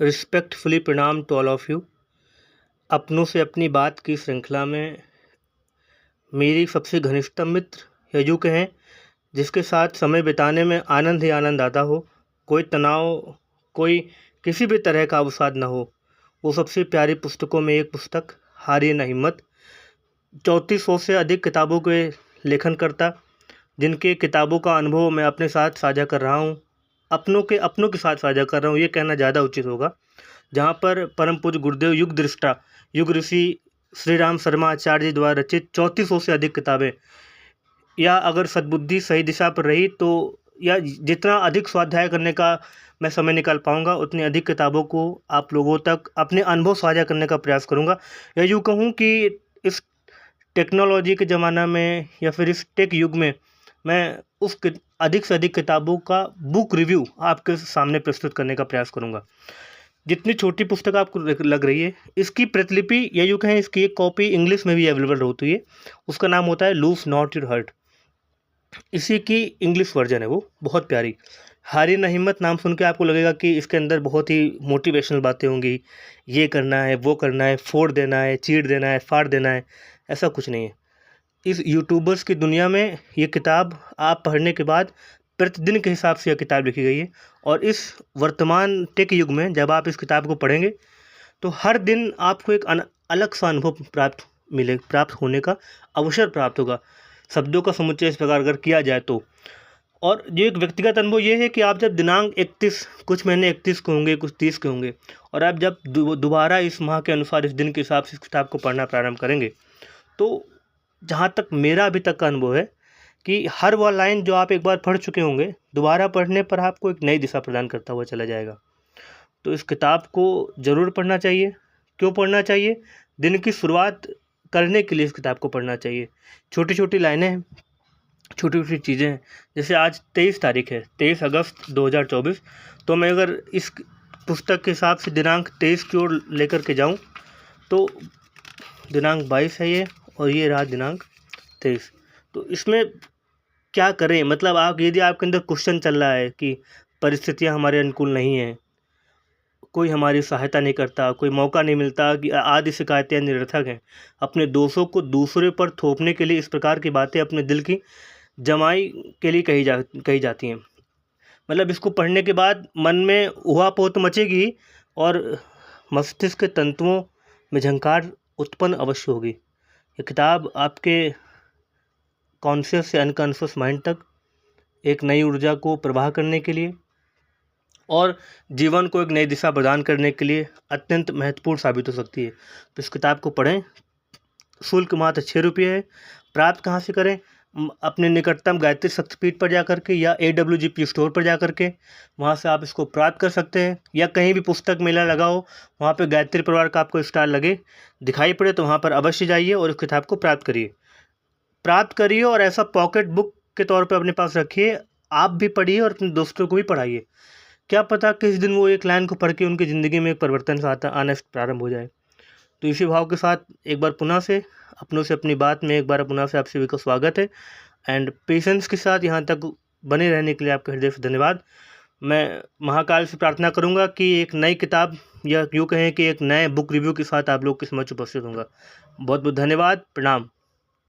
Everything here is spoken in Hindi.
रिस्पेक्टफुली प्रणाम टू ऑल ऑफ यू। अपनों से अपनी बात की श्रृंखला में मेरी सबसे घनिष्ठतम मित्र यजू के हैं, जिसके साथ समय बिताने में आनंद ही आनंद आता हो। कोई तनाव, कोई किसी भी तरह का अवसाद न हो। वो सबसे प्यारी पुस्तकों में एक पुस्तक हारिए न हिम्मत। 3400 से अधिक किताबों के लेखन करता, जिनके किताबों का अनुभव मैं अपने साथ साझा कर रहा हूँ, अपनों के साथ साझा कर रहा हूँ, ये कहना ज़्यादा उचित होगा। जहाँ पर परम पूज्य गुरुदेव युग दृष्टा, युग ऋषि श्री राम शर्मा आचार्य जी द्वारा रचित 3400 से अधिक किताबें, या अगर सद्बुद्धि सही दिशा पर रही तो, या जितना अधिक स्वाध्याय करने का मैं समय निकाल पाऊँगा, उतनी अधिक किताबों को आप लोगों तक अपने अनुभव साझा करने का प्रयास करूँगा। या यूँ कहूँ कि इस टेक्नोलॉजी के ज़माना में या फिर इस टेक युग में मैं अधिक से अधिक किताबों का बुक रिव्यू आपके सामने प्रस्तुत करने का प्रयास करूँगा। जितनी छोटी पुस्तक आपको लग रही है, इसकी प्रतिलिपि या यूँ कहें इसकी एक कॉपी इंग्लिश में भी अवेलेबल होती है। उसका नाम होता है लूज नॉट योर हर्ट। इसी की इंग्लिश वर्जन है, वो बहुत प्यारी। हारिए न हिम्मत नाम सुन के आपको लगेगा कि इसके अंदर बहुत ही मोटिवेशनल बातें होंगी, ये करना है, वो करना है, फोड़ देना है, चीर देना है, फाड़ देना है। ऐसा कुछ नहीं है। इस यूट्यूबर्स की दुनिया में ये किताब आप पढ़ने के बाद प्रतिदिन के हिसाब से यह किताब लिखी गई है। और इस वर्तमान टेक युग में जब आप इस किताब को पढ़ेंगे तो हर दिन आपको एक अलग सा अनुभव प्राप्त होने का अवसर प्राप्त होगा, शब्दों का समुच्चय इस प्रकार अगर किया जाए तो। और ये एक व्यक्तिगत अनुभव ये है कि आप जब दिनांक 31, कुछ महीने 31 के होंगे, कुछ 30 के होंगे, और आप जब दोबारा इस माह के अनुसार इस दिन के हिसाब से इस किताब को पढ़ना प्रारंभ करेंगे, तो जहाँ तक मेरा अभी तक का अनुभव है कि हर वह लाइन जो आप एक बार पढ़ चुके होंगे, दोबारा पढ़ने पर आपको एक नई दिशा प्रदान करता हुआ चला जाएगा। तो इस किताब को ज़रूर पढ़ना चाहिए। क्यों पढ़ना चाहिए? दिन की शुरुआत करने के लिए इस किताब को पढ़ना चाहिए। छोटी छोटी लाइनें हैं, छोटी छोटी चीज़ें हैं। जैसे आज 23 तारीख है, 23 अगस्त 2024। तो मैं अगर इस पुस्तक के हिसाब से दिनांक 23 की ओर लेकर के जाऊँ तो दिनांक 22 है ये, और ये रहा दिनांक 23। तो इसमें क्या करें, मतलब आप यदि आपके अंदर क्वेश्चन चल रहा है कि परिस्थितियां हमारे अनुकूल नहीं हैं, कोई हमारी सहायता नहीं करता, कोई मौका नहीं मिलता, कि आदि शिकायतें निरर्थक हैं, अपने दोषों को दूसरे पर थोपने के लिए इस प्रकार की बातें अपने दिल की जमाई के लिए कही जाती हैं। मतलब इसको पढ़ने के बाद मन में उहापोत मचेगी और मस्तिष्क के तंतुओं में झंकार उत्पन्न अवश्य होगी। ये किताब आपके कॉन्शियस से अनकॉन्शियस माइंड तक एक नई ऊर्जा को प्रवाह करने के लिए और जीवन को एक नई दिशा प्रदान करने के लिए अत्यंत महत्वपूर्ण साबित हो सकती है। तो इस किताब को पढ़ें। शुल्क मात्र 6 रुपये है। प्राप्त कहाँ से करें? अपने निकटतम गायत्री शक्तिपीठ पर जा करके, या AWGP स्टोर पर जा करके वहाँ से आप इसको प्राप्त कर सकते हैं। या कहीं भी पुस्तक मेला लगा हो, वहाँ पे गायत्री परिवार का आपको स्टाल लगे दिखाई पड़े, तो वहाँ पर अवश्य जाइए और इस किताब को प्राप्त करिए और ऐसा पॉकेट बुक के तौर पर अपने पास रखिए। आप भी पढ़िए और अपने दोस्तों को भी पढ़ाइए। क्या पता किस दिन वो एक लाइन को पढ़ के उनकी ज़िंदगी में एक परिवर्तन आना प्रारंभ हो जाए। तो इसी भाव के साथ एक बार पुनः से अपनों से अपनी बात में एक बार पुनः से आप सभी का स्वागत है। एंड पेशेंस के साथ यहाँ तक बने रहने के लिए आपका हृदय से धन्यवाद। मैं महाकाल से प्रार्थना करूँगा कि एक नई किताब, या यूँ कहें कि एक नए बुक रिव्यू के साथ आप लोग के समक्ष उपस्थित होऊंगा। बहुत बहुत धन्यवाद। प्रणाम।